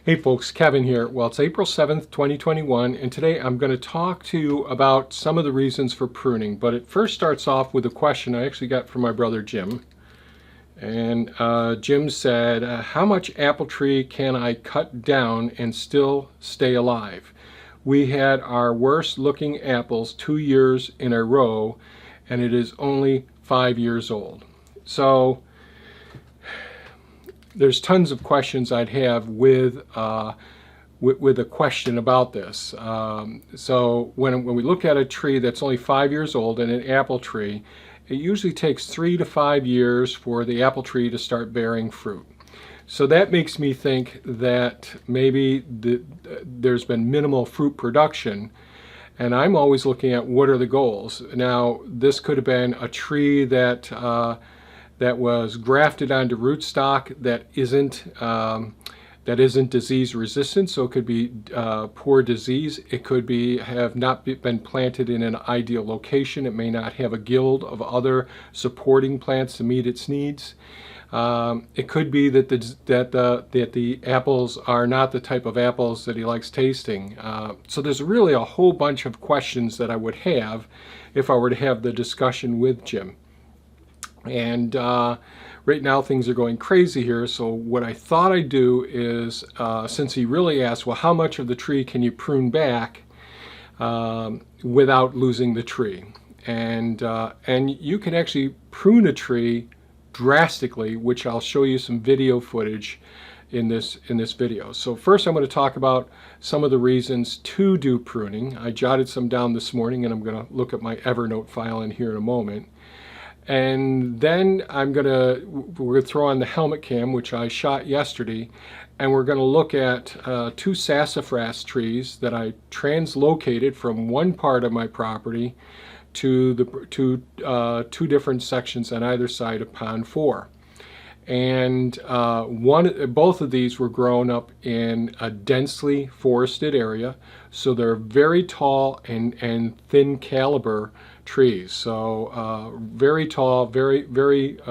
Hey folks, Kevin here. Well, it's April 7th, 2021, and today I'm going to talk to you about some of the reasons for pruning. But it first starts off with a question I actually got from my brother Jim. And Jim said, how much apple tree can I cut down and still stay alive? We had our worst looking apples 2 years in a row, and it is only 5 years old. So there's tons of questions I'd have with a question about this. So when we look at a tree that's only 5 years old and an apple tree, it usually takes 3 to 5 years for the apple tree to start bearing fruit. So that makes me think that maybe there's been minimal fruit production, and I'm always looking at what are the goals. Now, this could have been a tree that was grafted onto rootstock that isn't disease resistant, so it could be poor disease. It could have not been planted in an ideal location. It may not have a guild of other supporting plants to meet its needs. It could be that the apples are not the type of apples that he likes tasting. So there's really a whole bunch of questions that I would have if I were to have the discussion with Jim. And right now things are going crazy here, so what I thought I'd do is, since he really asked, well, how much of the tree can you prune back without losing the tree? And you can actually prune a tree drastically, which I'll show you some video footage in this video. So first I'm going to talk about some of the reasons to do pruning. I jotted some down this morning, and I'm going to look at my Evernote file in here in a moment. And then we're going to throw on the helmet cam, which I shot yesterday, and we're going to look at two sassafras trees that I translocated from one part of my property to two different sections on either side of Pond 4. And both of these were grown up in a densely forested area, so they're very tall and thin caliber trees. So very tall, very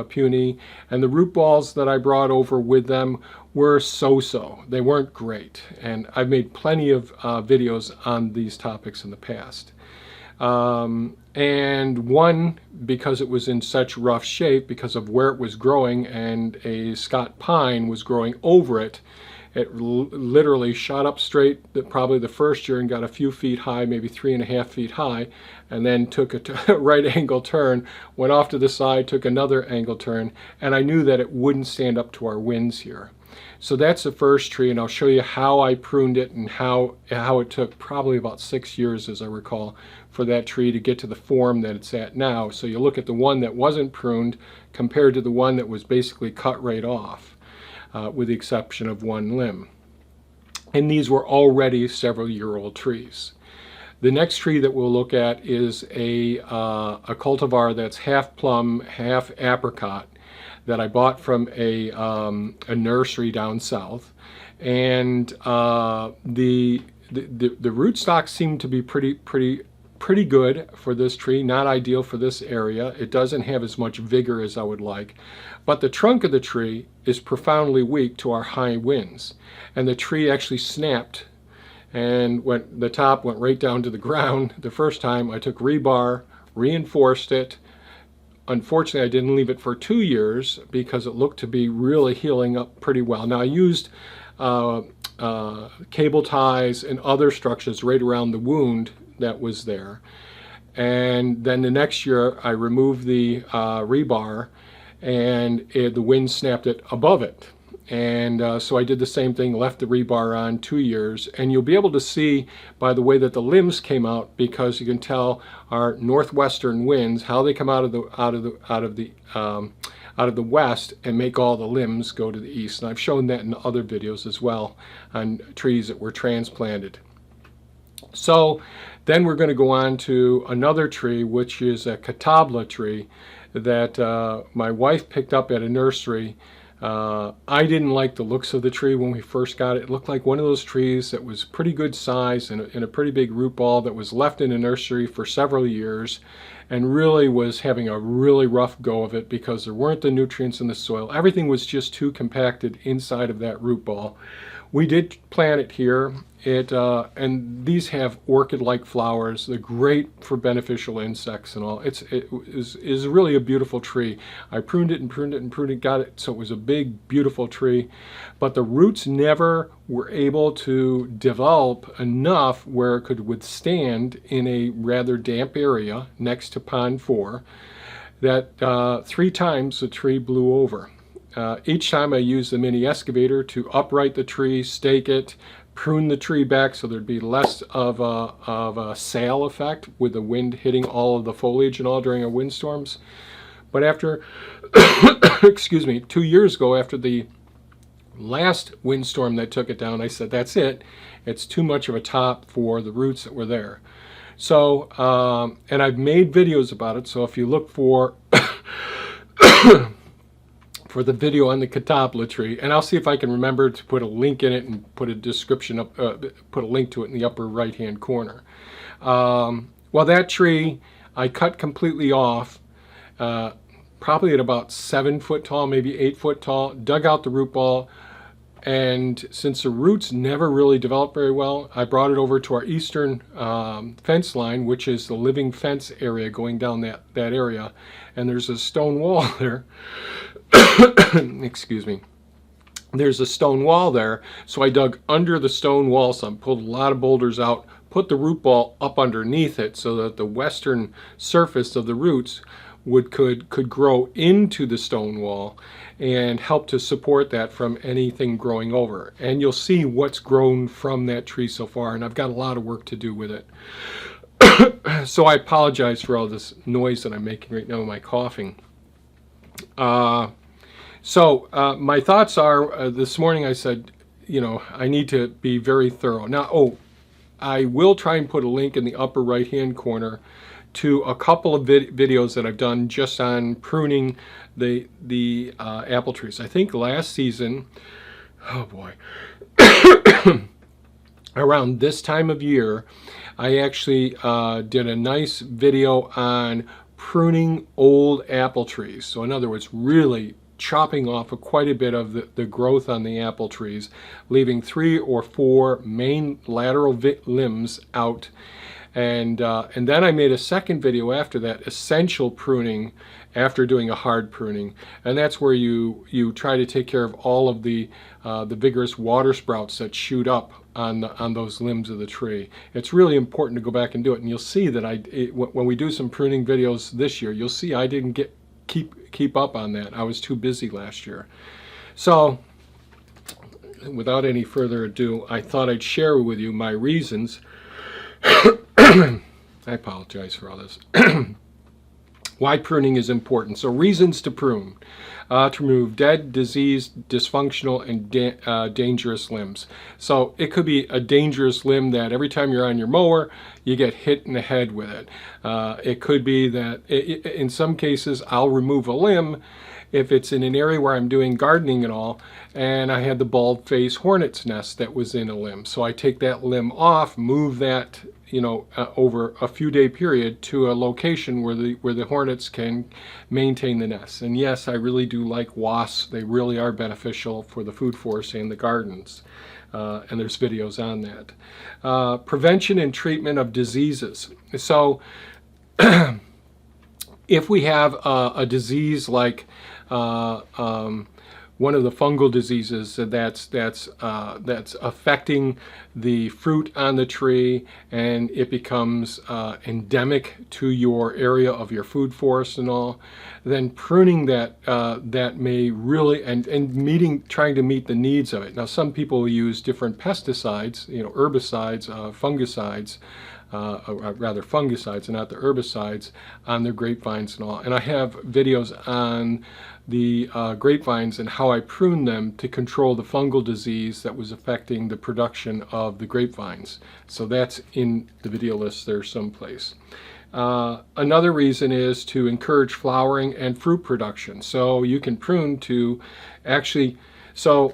puny, and the root balls that I brought over with them were so-so. They weren't great, and I've made plenty of videos on these topics in the past. And one, because it was in such rough shape because of where it was growing, and a Scott pine was growing over it, it literally shot up straight probably the first year and got a few feet high, maybe 3.5 feet high, and then took a right angle turn, went off to the side, took another angle turn, and I knew that it wouldn't stand up to our winds here. So that's the first tree, and I'll show you how I pruned it and how it took probably about 6 years, as I recall, for that tree to get to the form that it's at now. So you look at the one that wasn't pruned compared to the one that was basically cut right off, with the exception of one limb. And these were already several-year-old trees. The next tree that we'll look at is a cultivar that's half plum, half apricot, that I bought from a nursery down south, and the rootstock seemed to be pretty good for this tree. Not ideal for this area. It doesn't have as much vigor as I would like, but the trunk of the tree is profoundly weak to our high winds, and the tree actually snapped, and the top went right down to the ground. The first time I took rebar, reinforced it. Unfortunately, I didn't leave it for 2 years because it looked to be really healing up pretty well. Now, I used cable ties and other structures right around the wound that was there. And then the next year, I removed the rebar, and the wind snapped it above it. And so I did the same thing, left the rebar on 2 years, and you'll be able to see by the way that the limbs came out, because you can tell our northwestern winds, how they come out of the west and make all the limbs go to the east. And I've shown that in other videos as well on trees that were transplanted. So then we're going to go on to another tree, which is a catabla tree that my wife picked up at a nursery. I didn't like the looks of the tree when we first got it. It looked like one of those trees that was pretty good size and a pretty big root ball that was left in a nursery for several years, and really was having a really rough go of it because there weren't the nutrients in the soil. Everything was just too compacted inside of that root ball. We did plant it here. And these have orchid-like flowers. They're great for beneficial insects and all. It is really a beautiful tree. I pruned it and pruned it and pruned it, got it so it was a big, beautiful tree. But the roots never were able to develop enough where it could withstand in a rather damp area next to Pond 4 that 3 times the tree blew over. Each time I used the mini excavator to upright the tree, stake it, prune the tree back so there'd be less of a sail effect with the wind hitting all of the foliage and all during our windstorms. But after, excuse me, 2 years ago, after the last windstorm that took it down, I said, that's it. It's too much of a top for the roots that were there. So, and I've made videos about it, so if you look for for the video on the catapla tree, and I'll see if I can remember to put a link in it and put a description up, put a link to it in the upper right hand corner. Well, that tree I cut completely off, probably at about 7 foot tall, maybe 8 foot tall, dug out the root ball, and since the roots never really developed very well, I brought it over to our eastern fence line, which is the living fence area going down that area, and there's a stone wall there. Excuse me. There's a stone wall there, so I dug under the stone wall some, pulled a lot of boulders out, put the root ball up underneath it so that the western surface of the roots could grow into the stone wall and help to support that from anything growing over. And you'll see what's grown from that tree so far, and I've got a lot of work to do with it. So I apologize for all this noise that I'm making right now with my coughing. My thoughts are, this morning I said, you know, I need to be very thorough. Now, I will try and put a link in the upper right hand corner to a couple of videos that I've done just on pruning the apple trees. I think last season, oh boy, around this time of year, I actually did a nice video on pruning old apple trees. So in other words, really chopping off quite a bit of the growth on the apple trees, leaving 3 or 4 main lateral limbs out. And then I made a second video after that, essential pruning after doing a hard pruning. And that's where you try to take care of all of the vigorous water sprouts that shoot up on those limbs of the tree. It's really important to go back and do it. And you'll see that when we do some pruning videos this year, you'll see I didn't keep up on that. I was too busy last year. So without any further ado, I thought I'd share with you my reasons. I apologize for all this. Why pruning is important. So reasons to prune. To remove dead, diseased, dysfunctional, and dangerous limbs. So it could be a dangerous limb that every time you're on your mower, you get hit in the head with it. It could be that in some cases I'll remove a limb if it's in an area where I'm doing gardening and all, and I had the bald face hornet's nest that was in a limb. So I take that limb off, move that, you know, over a few day period to a location where the hornets can maintain the nests. And yes, I really do like wasps. They really are beneficial for the food forest and the gardens. And there's videos on that. Prevention and treatment of diseases. So if we have a disease like one of the fungal diseases that's affecting the fruit on the tree, and it becomes endemic to your area of your food forest and all, then pruning that may really trying to meet the needs of it. Now, some people use different pesticides, you know, herbicides, fungicides. Rather fungicides and not the herbicides on their grapevines and all. And I have videos on the grapevines and how I prune them to control the fungal disease that was affecting the production of the grapevines. So that's in the video list there someplace. Another reason is to encourage flowering and fruit production. So you can prune to actually, so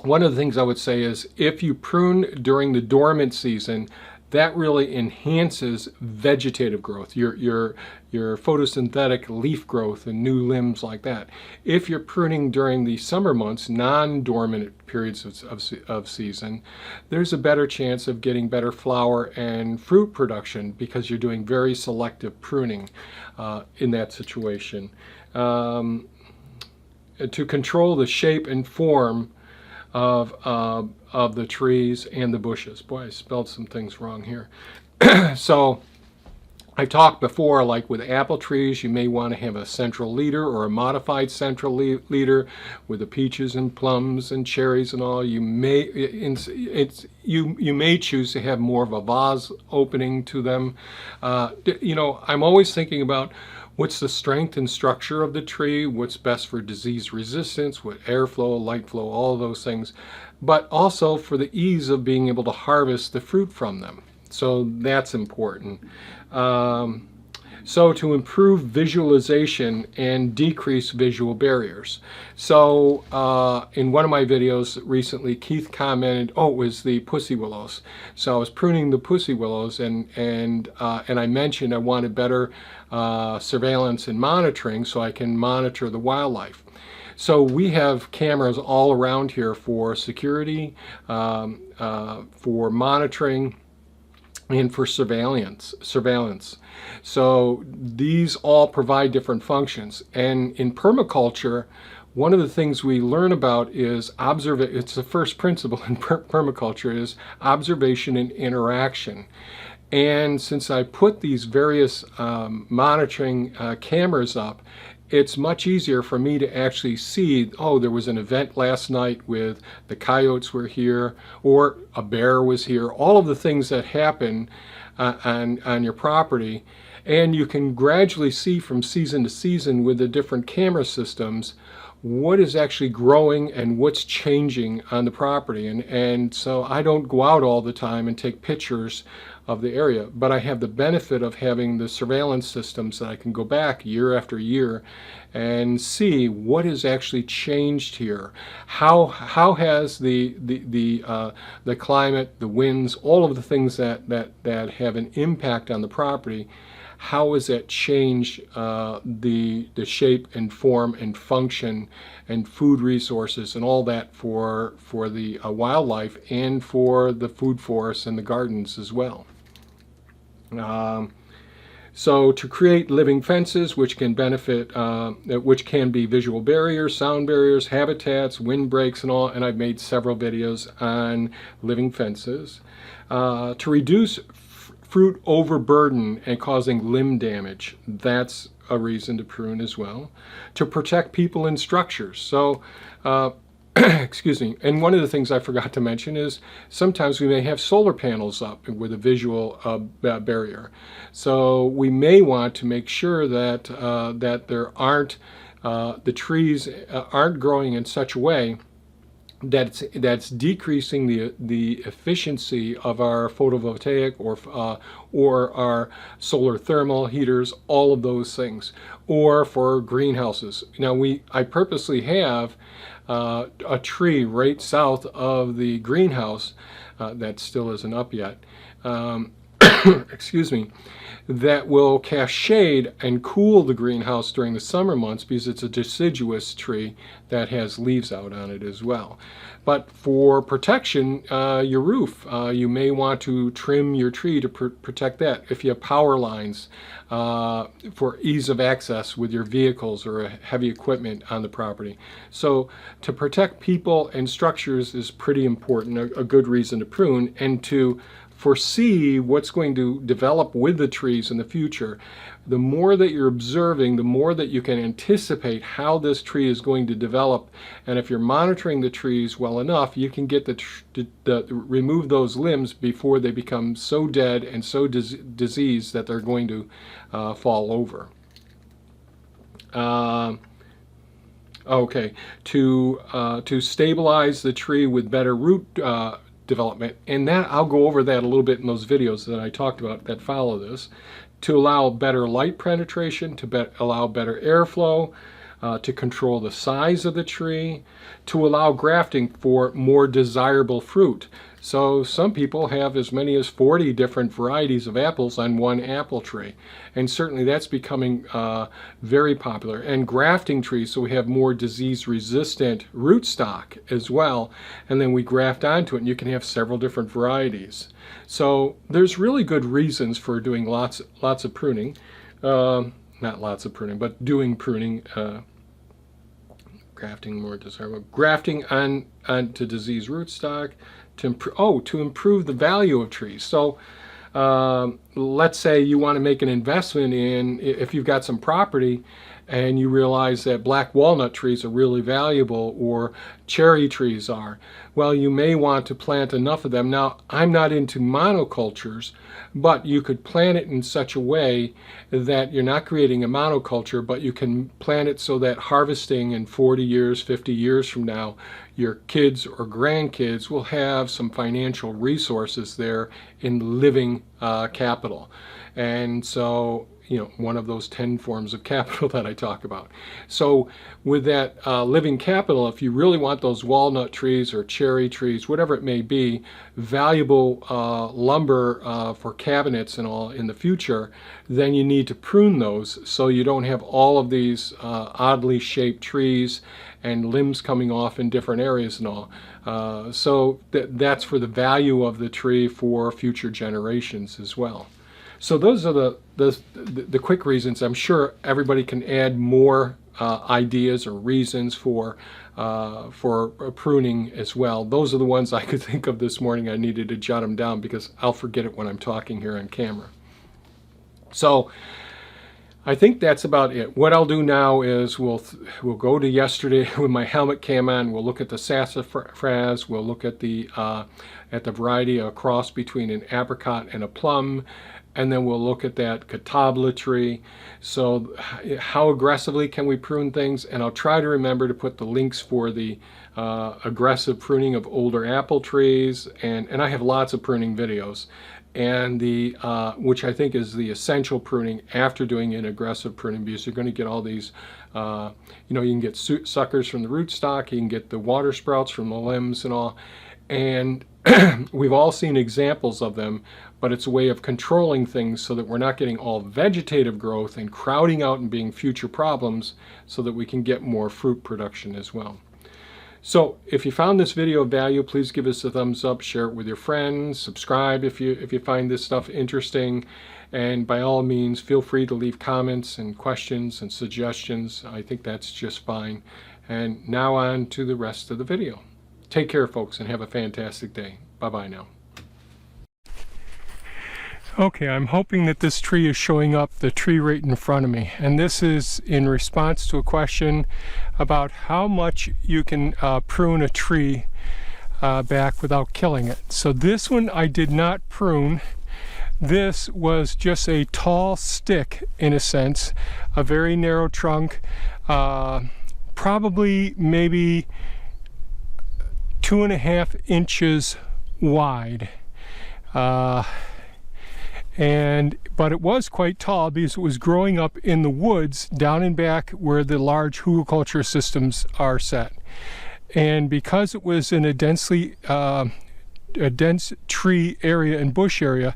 one of the things I would say is if you prune during the dormant season, that really enhances vegetative growth, your photosynthetic leaf growth and new limbs like that. If you're pruning during the summer months, non-dormant periods of season, there's a better chance of getting better flower and fruit production because you're doing very selective pruning in that situation. To control the shape and form of the trees and the bushes. Boy, I spelled some things wrong here. So I talked before, like with apple trees, you may want to have a central leader or a modified central leader with the peaches and plums and cherries and all. You may you may choose to have more of a vase opening to them. You know, I'm always thinking about what's the strength and structure of the tree, what's best for disease resistance, what airflow, light flow, all of those things, but also for the ease of being able to harvest the fruit from them. So that's important. So to improve visualization and decrease visual barriers. So in one of my videos recently, Keith commented, oh, it was the pussy willows. So I was pruning the pussy willows, and I mentioned I wanted better surveillance and monitoring so I can monitor the wildlife. So we have cameras all around here for security, for monitoring, and for surveillance. So these all provide different functions. And in permaculture, one of the things we learn about is it's the first principle in permaculture is observation and interaction. And since I put these various monitoring cameras up, it's much easier for me to actually see, oh, there was an event last night with the coyotes were here, or a bear was here, all of the things that happen on your property. And you can gradually see from season to season with the different camera systems what is actually growing and what's changing on the property. And so I don't go out all the time and take pictures of the area, but I have the benefit of having the surveillance systems that I can go back year after year and see what has actually changed here. How has the climate, the winds, all of the things that have an impact on the property, how has that changed the shape and form and function and food resources and all that for the wildlife and for the food forests and the gardens as well. So to create living fences, which can benefit, which can be visual barriers, sound barriers, habitats, windbreaks and all, and I've made several videos on living fences. To reduce fruit overburden and causing limb damage, that's a reason to prune as well. To protect people and structures. So excuse me, and one of the things I forgot to mention is sometimes we may have solar panels up with a visual barrier. So we may want to make sure that there aren't, the trees aren't growing in such a way that's decreasing the efficiency of our photovoltaic or our solar thermal heaters, all of those things, or for greenhouses. Now I purposely have a tree right south of the greenhouse that still isn't up yet, excuse me, that will cast shade and cool the greenhouse during the summer months because it's a deciduous tree that has leaves out on it as well. But for protection, your roof, you may want to trim your tree to protect that. If you have power lines, for ease of access with your vehicles or heavy equipment on the property. So to protect people and structures is pretty important, a good reason to prune, and to foresee what's going to develop with the trees in the future. The more that you're observing, the more that you can anticipate how this tree is going to develop. And if you're monitoring the trees well enough, you can get remove those limbs before they become so dead and so diseased that they're going to fall over. Okay, to stabilize the tree with better root development, and that I'll go over that a little bit in those videos that I talked about that follow this, to allow better light penetration, to allow better airflow, to control the size of the tree, to allow grafting for more desirable fruit. So some people have as many as 40 different varieties of apples on one apple tree. And certainly that's becoming very popular. And grafting trees, so we have more disease-resistant rootstock as well. And then we graft onto it, and you can have several different varieties. So there's really good reasons for doing lots of pruning. Not lots of pruning, but doing pruning. Grafting more desirable. Grafting onto disease rootstock. To improve the value of trees. So let's say you want to make an investment in, if you've got some property and you realize that black walnut trees are really valuable, or cherry trees are, well, you may want to plant enough of them. Now, I'm not into monocultures, but you could plant it in such a way that you're not creating a monoculture, but you can plant it so that harvesting in 40 years, 50 years from now, your kids or grandkids will have some financial resources there in living capital. And so, you know, one of those 10 forms of capital that I talk about. So with that living capital, if you really want those walnut trees or cherry trees, whatever it may be, valuable lumber for cabinets and all in the future, then you need to prune those so you don't have all of these oddly shaped trees and limbs coming off in different areas and all. So that's for the value of the tree for future generations as well. So those are the quick reasons. I'm sure everybody can add more ideas or reasons for pruning as well. Those are the ones I could think of this morning. I needed to jot them down because I'll forget it when I'm talking here on camera. So I think that's about it. What I'll do now is we'll go to yesterday with my helmet cam on. We'll look at the sassafras. We'll look at the variety, a cross between an apricot and a plum. And then we'll look at that catawba tree. So how aggressively can we prune things? And I'll try to remember to put the links for the aggressive pruning of older apple trees. And I have lots of pruning videos. And the which I think is the essential pruning after doing an aggressive pruning, because you're going to get all these, you know, you can get suckers from the rootstock, you can get the water sprouts from the limbs and all. And we've all seen examples of them, but it's a way of controlling things so that we're not getting all vegetative growth and crowding out and being future problems, so that we can get more fruit production as well. So if you found this video of value, please give us a thumbs up, share it with your friends, subscribe if you find this stuff interesting, and by all means feel free to leave comments and questions and suggestions. I think that's just fine. And now on to the rest of the video. Take care, folks, and have a fantastic day. Bye-bye now. Okay, I'm hoping that this tree is showing up, the tree right in front of me. And this is in response to a question about how much you can prune a tree back without killing it. So this one I did not prune. This was just a tall stick, in a sense, a very narrow trunk, probably maybe 2.5 inches wide. But it was quite tall because it was growing up in the woods down and back where the large hugelkultur systems are set. And because it was in a dense tree area and bush area,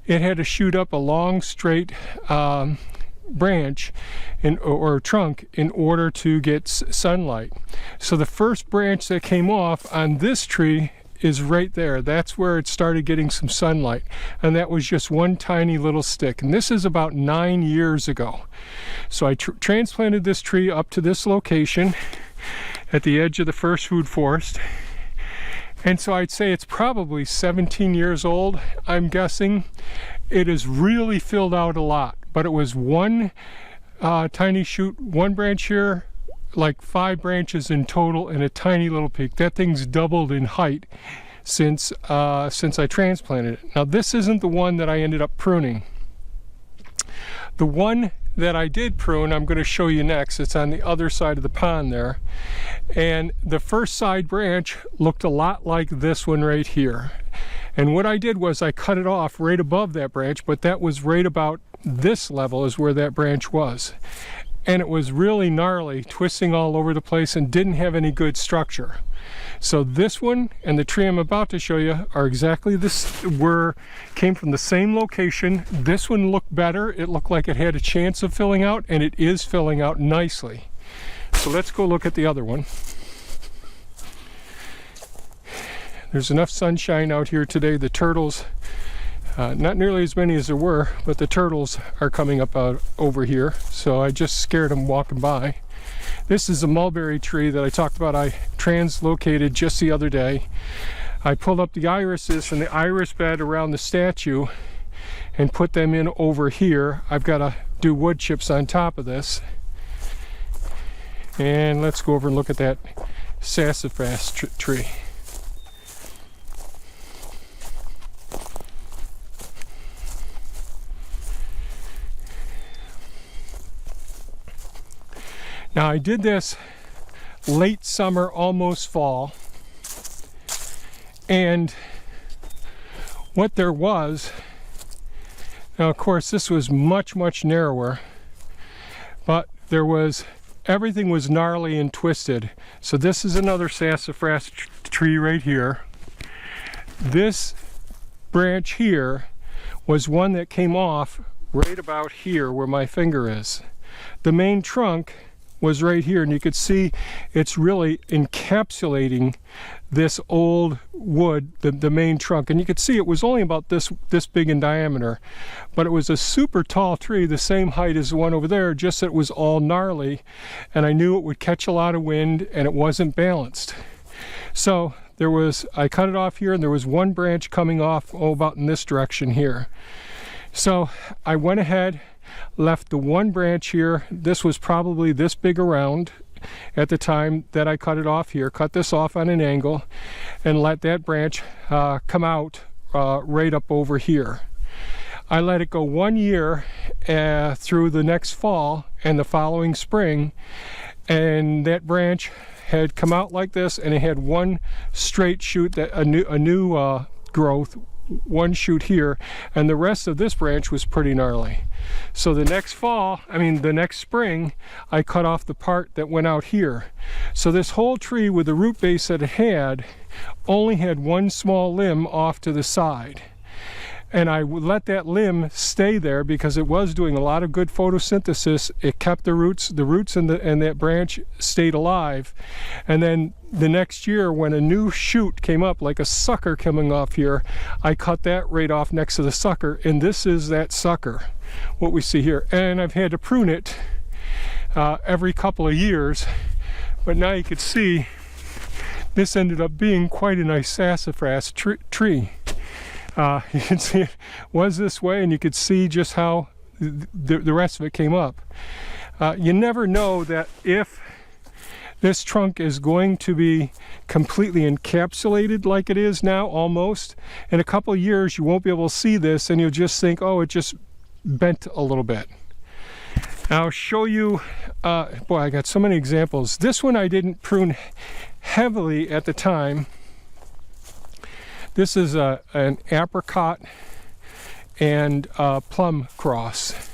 it had to shoot up a long straight branch or trunk in order to get sunlight. So the first branch that came off on this tree is right there. That's where it started getting some sunlight, and that was just one tiny little stick. And this is about 9 years ago. So I transplanted this tree up to this location at the edge of the first food forest, and so I'd say it's probably 17 years old, I'm guessing. It has really filled out a lot, but it was one tiny shoot, one branch here, like 5 branches in total, and a tiny little peak. That thing's doubled in height since I transplanted it. Now this isn't the one that I ended up pruning. The one that I did prune, I'm going to show you next. It's on the other side of the pond there. And the first side branch looked a lot like this one right here. And what I did was I cut it off right above that branch, but that was right about this level is where that branch was. and it was really gnarly, twisting all over the place and didn't have any good structure. So this one and the tree I'm about to show you are exactly this, came from the same location. This one looked better. It looked like it had a chance of filling out, and it is filling out nicely. So let's go look at the other one. There's enough sunshine out here today. The turtles, not nearly as many as there were, but the turtles are coming up out over here. So I just scared them walking by. This is a mulberry tree that I talked about. I translocated just the other day. I pulled up the irises from the iris bed around the statue and put them in over here. I've got to do wood chips on top of this. And let's go over and look at that sassafras tree. Now I did this late summer, almost fall, and what there was, now of course this was much narrower, but there was, everything was gnarly and twisted. So this is another sassafras tree right here. This branch here was one that came off right about here where my finger is. The main trunk was right here, and you could see it's really encapsulating this old wood, the main trunk, and you could see it was only about this big in diameter, but it was a super tall tree, the same height as the one over there, just that it was all gnarly, and I knew it would catch a lot of wind and it wasn't balanced. So I cut it off here, and there was one branch coming off about in this direction here. So I went ahead, left the one branch here. This was probably this big around at the time that I cut it off here. Cut this off on an angle and let that branch come out right up over here. I let it go 1 year through the next fall and the following spring, and that branch had come out like this, and it had one straight shoot, that a new growth, one shoot here, and the rest of this branch was pretty gnarly. So the next the next spring, I cut off the part that went out here. So this whole tree with the root base that it had only had one small limb off to the side. And I would let that limb stay there because it was doing a lot of good photosynthesis. It kept the roots and that branch stayed alive. And then the next year, when a new shoot came up, like a sucker coming off here, I cut that right off next to the sucker, and this is that sucker, what we see here. And I've had to prune it every couple of years, but now you can see this ended up being quite a nice sassafras tree. You can see it was this way, and you could see just how the rest of it came up. You never know that if this trunk is going to be completely encapsulated like it is now, almost. In a couple of years, you won't be able to see this, and you'll just think, oh, it just bent a little bit. I'll show you, boy, I got so many examples. This one I didn't prune heavily at the time. This is an apricot and plum cross,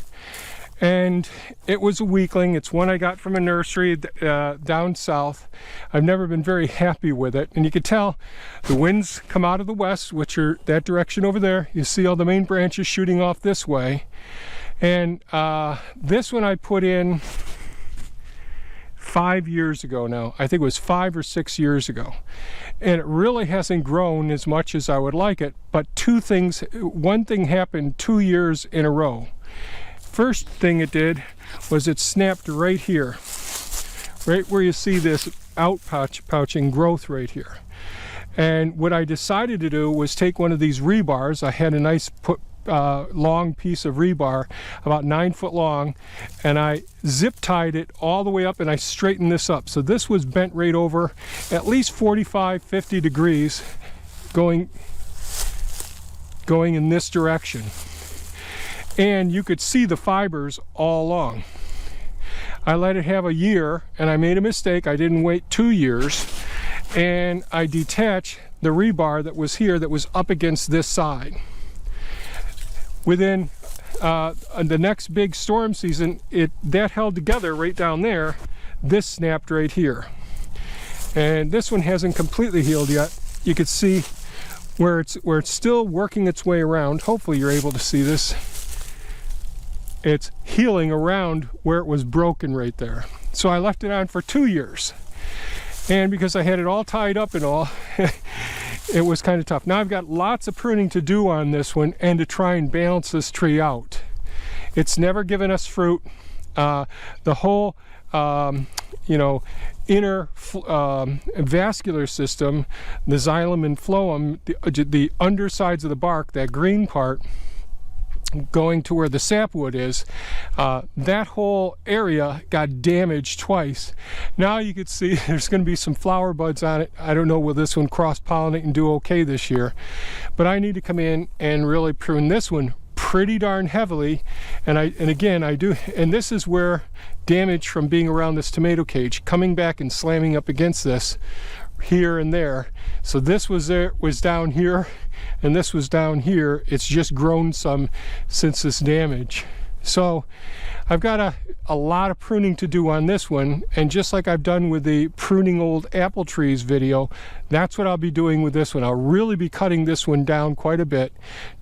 and it was a weakling. It's one I got from a nursery down south. I've never been very happy with it, and you can tell the winds come out of the west, which are that direction over there. You see all the main branches shooting off this way, and this one I put in 5 years ago now. I think it was 5 or 6 years ago. And it really hasn't grown as much as I would like it, but one thing happened 2 years in a row. First thing it did was it snapped right here, right where you see this outpouching growth right here. And what I decided to do was take one of these rebars. I had a nice long piece of rebar, about 9 foot long, and I zip tied it all the way up, and I straightened this up. So this was bent right over at least 45-50 degrees going in this direction, and you could see the fibers all along. I let it have a year, and I made a mistake. I didn't wait 2 years, and I detached the rebar that was here that was up against this side. Within the next big storm season, that held together right down there. This snapped right here. And this one hasn't completely healed yet. You can see where it's still working its way around. Hopefully you're able to see this. It's healing around where it was broken right there. So I left it on for 2 years. And because I had it all tied up and all, it was kind of tough. Now I've got lots of pruning to do on this one and to try and balance this tree out. It's never given us fruit. The whole, you know, inner vascular system, the xylem and phloem, the undersides of the bark, that green part, going to where the sapwood is, that whole area got damaged twice. Now you can see there's going to be some flower buds on it. I don't know, will this one cross-pollinate and do okay this year, but I need to come in and really prune this one pretty darn heavily. And again I do, and this is where damage from being around this tomato cage, coming back and slamming up against this here and there. So this was down here, and this was down here. It's just grown some since this damage. So I've got a lot of pruning to do on this one, and just like I've done with the pruning old apple trees video, that's what I'll be doing with this one. I'll really be cutting this one down quite a bit,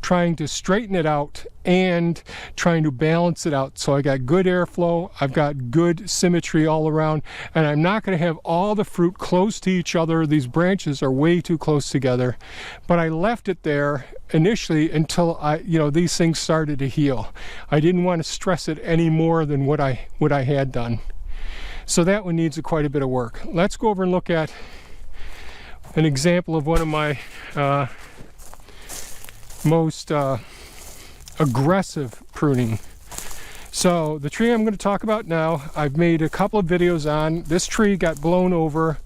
trying to straighten it out and trying to balance it out. So I got good airflow, I've got good symmetry all around, and I'm not going to have all the fruit close to each other. These branches are way too close together, but I left it there initially until these things started to heal. I didn't want to stress it any more than what I had done. So that one needs quite a bit of work. Let's go over and look at an example of one of my most aggressive pruning. So the tree I'm going to talk about now, I've made a couple of videos on. This tree got blown over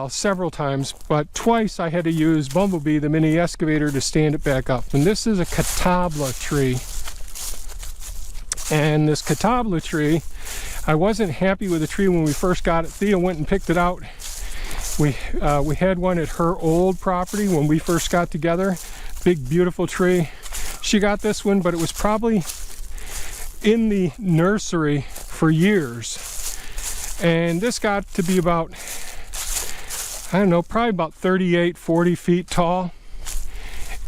several times, but twice I had to use Bumblebee, the mini excavator, to stand it back up. And this is a Catawba tree. And this Catawba tree, I wasn't happy with the tree when we first got it. Thea went and picked it out. We had one at her old property when we first got together. Big, beautiful tree. She got this one, but it was probably in the nursery for years. And this got to be about, I don't know, probably about 38, 40 feet tall.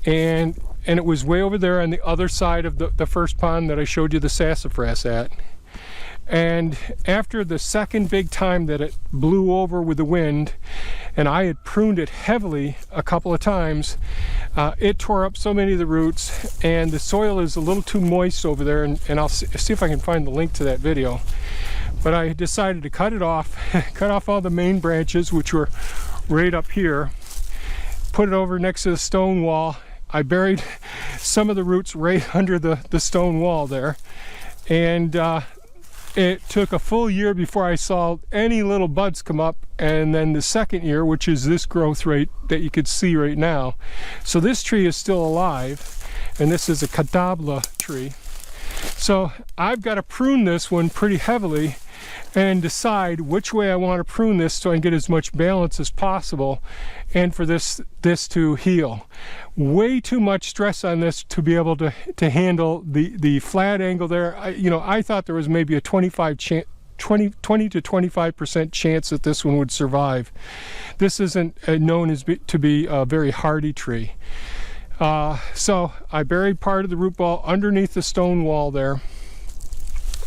And it was way over there on the other side of the first pond that I showed you the sassafras at. And after the second big time that it blew over with the wind, and I had pruned it heavily a couple of times, it tore up so many of the roots, and the soil is a little too moist over there, and I'll see if I can find the link to that video. But I decided to cut it off, cut off all the main branches, which were right up here, put it over next to the stone wall. I buried some of the roots right under the stone wall there, and it took a full year before I saw any little buds come up, and then the second year, which is this growth rate that you could see right now. So this tree is still alive, and this is a Catawba tree. So I've got to prune this one pretty heavily and decide which way I want to prune this so I can get as much balance as possible and for this to heal. Way too much stress on this to be able to handle the flat angle there. I thought there was maybe a 20 to 25% chance that this one would survive. This isn't known to be a very hardy tree. So I buried part of the root ball underneath the stone wall there,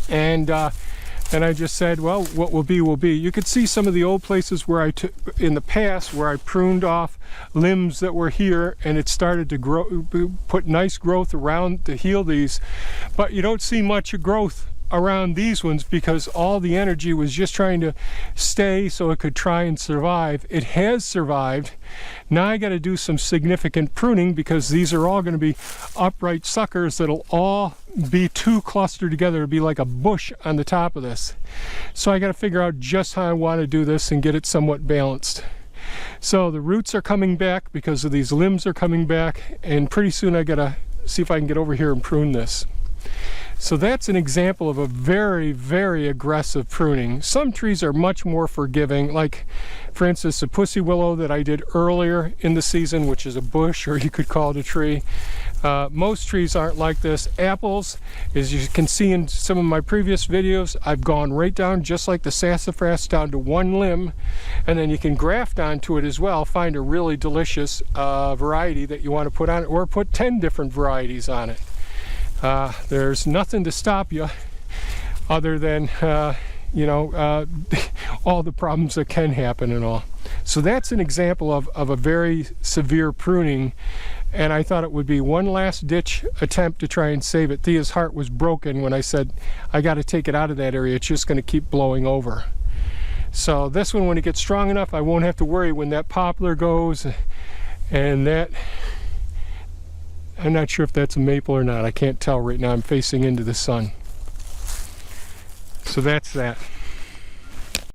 and I just said, well, what will be will be. You could see some of the old places where I took in the past where I pruned off limbs that were here, and it started to grow, put nice growth around to heal these, but you don't see much growth around these ones because all the energy was just trying to stay so it could try and survive. It has survived. Now I got to do some significant pruning because these are all going to be upright suckers that'll all be too clustered together to be like a bush on the top of this. So I got to figure out just how I want to do this and get it somewhat balanced. So the roots are coming back because of these limbs are coming back, and pretty soon I got to see if I can get over here and prune this. So that's an example of a very, very aggressive pruning. Some trees are much more forgiving, like for instance the pussy willow that I did earlier in the season, which is a bush, or you could call it a tree. Most trees aren't like this. Apples, as you can see in some of my previous videos, I've gone right down just like the sassafras down to one limb, and then you can graft onto it as well. Find a really delicious variety that you want to put on it, or put 10 different varieties on it. There's nothing to stop you other than you know, all the problems that can happen and all. So that's an example of a very severe pruning, and I thought it would be one last ditch attempt to try and save it. Thea's heart was broken when I said I got to take it out of that area. It's just going to keep blowing over. So this one, when it gets strong enough, I won't have to worry when that poplar goes. And that, I'm not sure if that's a maple or not. I can't tell right now. I'm facing into the sun. So that's that.